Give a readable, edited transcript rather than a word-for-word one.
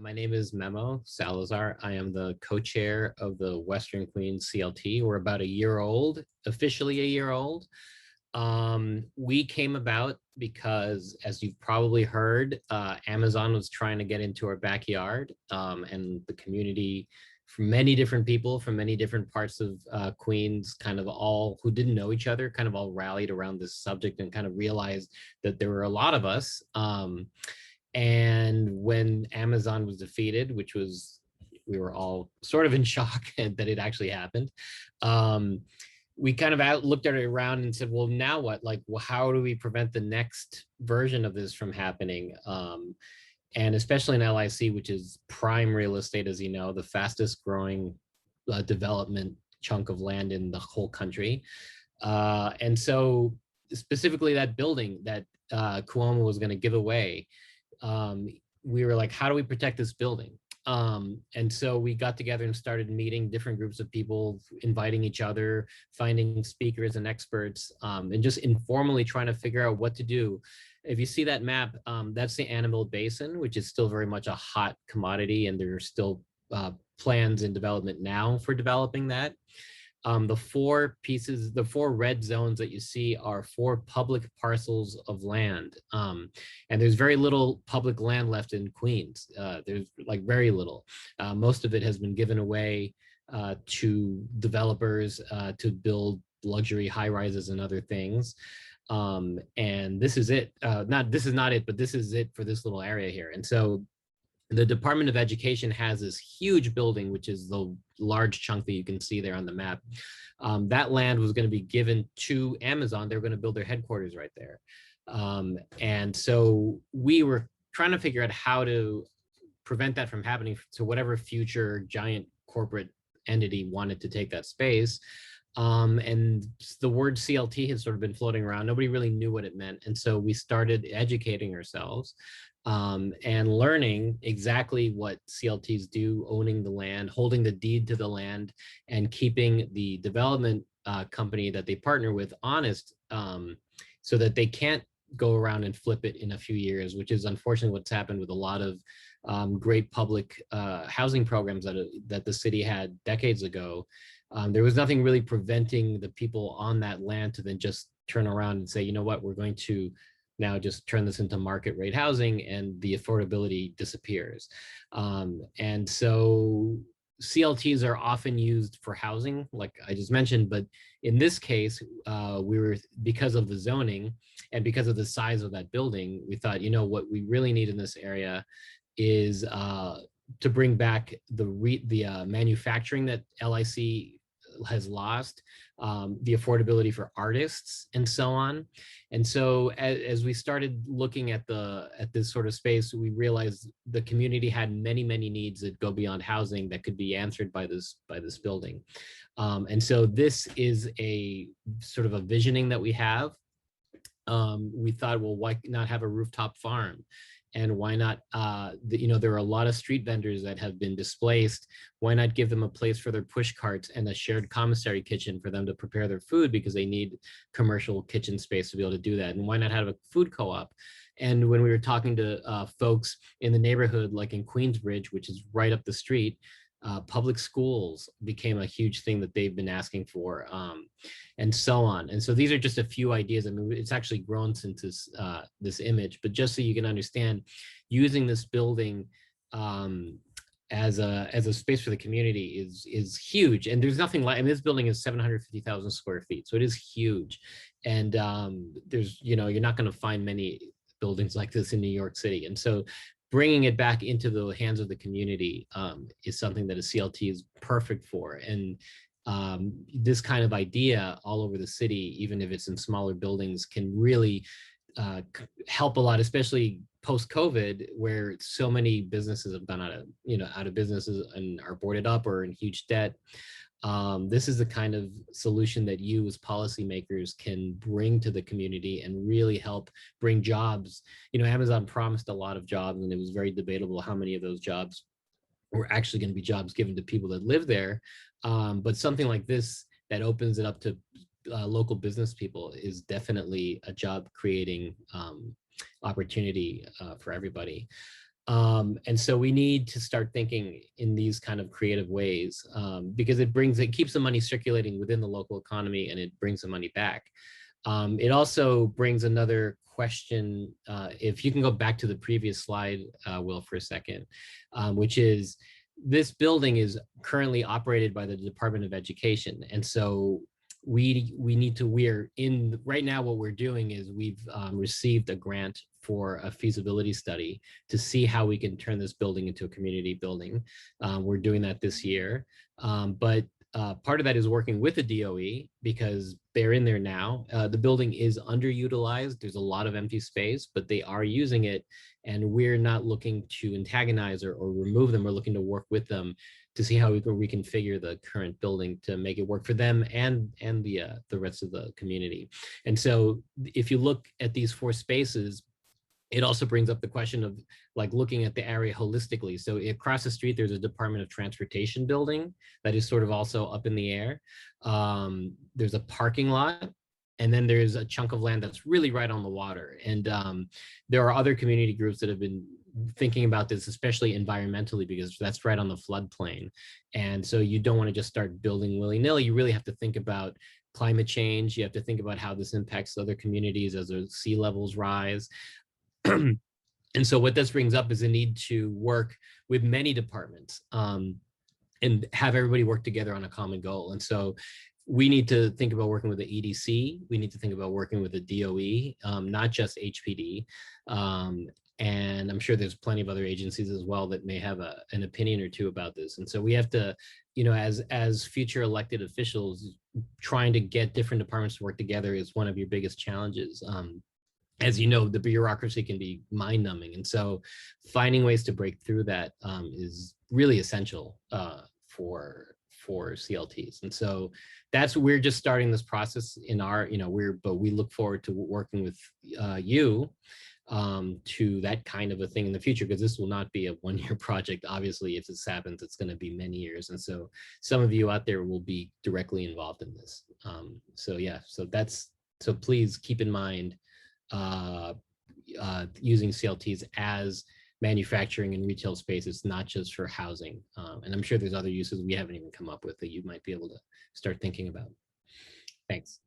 My name is Memo Salazar. I am the co-chair of the Western Queens CLT. We're about a year old, officially a year old. We came about because, as you've probably heard, Amazon was trying to get into our backyard, and the community, from many different people from many different parts of Queens, kind of all who didn't know each other, kind of all rallied around this subject and kind of realized that there were a lot of us. And when Amazon was defeated, which was, we were all sort of in shock that it actually happened. We kind of looked at it around and said, well, now what? Like, well, how do we prevent the next version of this from happening? And especially in LIC, which is prime real estate, as you know, the fastest growing development chunk of land in the whole country. And so specifically that building that Cuomo was going to give away, we were like, how do we protect this building? And so we got together and started meeting different groups of people, inviting each other, finding speakers and experts, and just informally trying to figure out what to do. If you see that map, that's the Annabelle Basin, which is still very much a hot commodity, and there are still plans in development now for developing that. The four red zones that you see are 4 public parcels of land. And there's very little public land left in Queens. There's like very little. Most of it has been given away to developers to build luxury high rises and other things. And this is it. This is not it, but this is it for this little area here. And so the Department of Education has this huge building, which is the large chunk that you can see there on the map. That land was going to be given to Amazon. They were going to build their headquarters right there. And so we were trying to figure out how to prevent that from happening to whatever future giant corporate entity wanted to take that space. And the word CLT has sort of been floating around. Nobody really knew what it meant. And so we started educating ourselves and learning exactly what CLTs do, owning the land, holding the deed to the land, and keeping the development company that they partner with honest, so that they can't go around and flip it in a few years, which is unfortunately what's happened with a lot of great public housing programs that the city had decades ago. There was nothing really preventing the people on that land to then just turn around and say, you know what, we're going to now just turn this into market rate housing, and the affordability disappears. And so CLTs are often used for housing, like I just mentioned, but in this case, because of the zoning and because of the size of that building, we thought, you know, what we really need in this area is to bring back the manufacturing that LIC has lost, the affordability for artists, and so on. And so as we started looking at this sort of space, we realized the community had many needs that go beyond housing that could be answered by this building. And so this is a sort of a visioning that we have. We thought, well, why not have a rooftop farm? And why not, there are a lot of street vendors that have been displaced. Why not give them a place for their push carts and a shared commissary kitchen for them to prepare their food, because they need commercial kitchen space to be able to do that? And why not have a food co-op? And when we were talking to folks in the neighborhood, like in Queensbridge, which is right up the street, public schools became a huge thing that they've been asking for, and so on. And so these are just a few ideas. I mean, it's actually grown since this image, but just so you can understand, using this building as a space for the community is huge. And there's nothing like, I mean, this building is 750,000 square feet, so it is huge. And there's, you're not going to find many buildings like this in New York City. And so bringing it back into the hands of the community is something that a CLT is perfect for. And this kind of idea all over the city, even if it's in smaller buildings, can really help a lot, especially post-COVID, where so many businesses have gone out of businesses and are boarded up or in huge debt. This is the kind of solution that you as policymakers can bring to the community and really help bring jobs. Amazon promised a lot of jobs, and it was very debatable how many of those jobs were actually going to be jobs given to people that live there. But something like this that opens it up to local business people is definitely a job creating opportunity for everybody. And so we need to start thinking in these kind of creative ways, because it keeps the money circulating within the local economy and it brings the money back. It also brings another question. If you can go back to the previous slide, Will, for a second, which is this building is currently operated by the Department of Education. And so we're in right now, what we're doing is we've received a grant for a feasibility study to see how we can turn this building into a community building. We're doing that this year. But part of that is working with the DOE because they're in there now. The building is underutilized. There's a lot of empty space, but they are using it. And we're not looking to antagonize or remove them. We're looking to work with them to see how we can reconfigure the current building to make it work for them and the rest of the community. And so if you look at these 4 spaces, it also brings up the question of like looking at the area holistically. So across the street, there's a Department of Transportation building that is sort of also up in the air. There's a parking lot, and then there's a chunk of land that's really right on the water. And there are other community groups that have been thinking about this, especially environmentally, because that's right on the floodplain. And so you don't want to just start building willy-nilly. You really have to think about climate change. You have to think about how this impacts other communities as the sea levels rise. And so what this brings up is a need to work with many departments and have everybody work together on a common goal. And so we need to think about working with the EDC. We need to think about working with the DOE, not just HPD. And I'm sure there's plenty of other agencies as well that may have an opinion or two about this. And so we have to, as future elected officials, trying to get different departments to work together is one of your biggest challenges. As you know, the bureaucracy can be mind-numbing. And so finding ways to break through that is really essential for CLTs. And so we're just starting this process in our, but we look forward to working with you to that kind of a thing in the future, because this will not be a one-year project. Obviously, if this happens, it's going to be many years. And so some of you out there will be directly involved in this. So please keep in mind using CLTs as manufacturing and retail spaces, not just for housing. And I'm sure there's other uses we haven't even come up with that you might be able to start thinking about. Thanks.